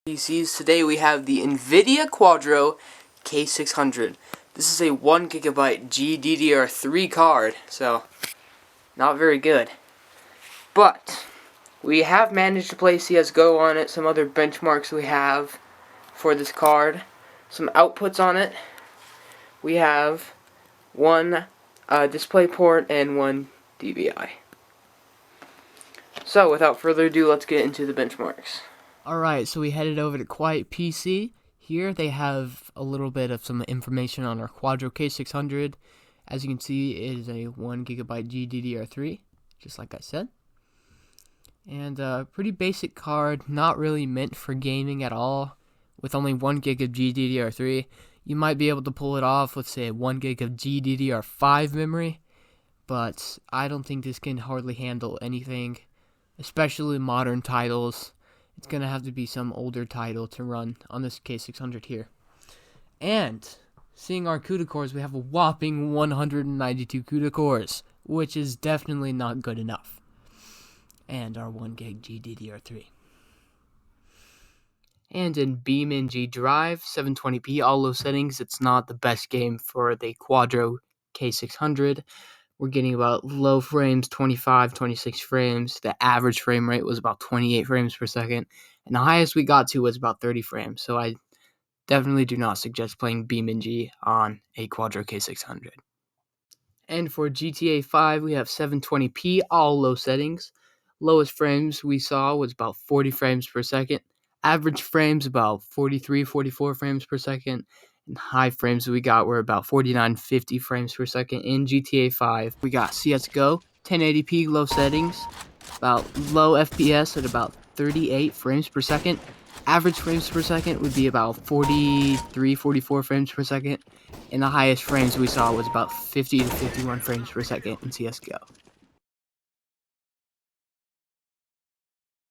PCs. Today we have the Nvidia Quadro K600. This is a 1GB GDDR3 card, so not very good. But we have managed to play CSGO on it, some other benchmarks we have for this card, some outputs on it. We have one display port and one DVI. So without further ado, let's get into the benchmarks. Alright, so we headed over to Quiet PC. Here they have a little bit of some information on our Quadro K600. As you can see, it is a 1GB GDDR3, just like I said. And a pretty basic card, not really meant for gaming at all. With only 1GB of GDDR3, you might be able to pull it off with, say, 1GB of GDDR5 memory. But I don't think this can hardly handle anything, especially modern titles. It's going to have to be some older title to run on this K600 here. And, seeing our CUDA cores, we have a whopping 192 CUDA cores, which is definitely not good enough. And our 1GB GDDR3. And in BeamNG Drive, 720p all low settings, it's not the best game for the Quadro K600. We're getting about low frames, 25, 26 frames. The average frame rate was about 28 frames per second. And the highest we got to was about 30 frames. So I definitely do not suggest playing BeamNG on a Quadro K600. And for GTA 5, we have 720p, all low settings. Lowest frames we saw was about 40 frames per second. Average frames about 43, 44 frames per second. And high frames we got were about 49, 50 frames per second. In GTA 5, we got CSGO, 1080p low settings, about low FPS at about 38 frames per second. Average frames per second would be about 43, 44 frames per second. And the highest frames we saw was about 50 to 51 frames per second in CSGO.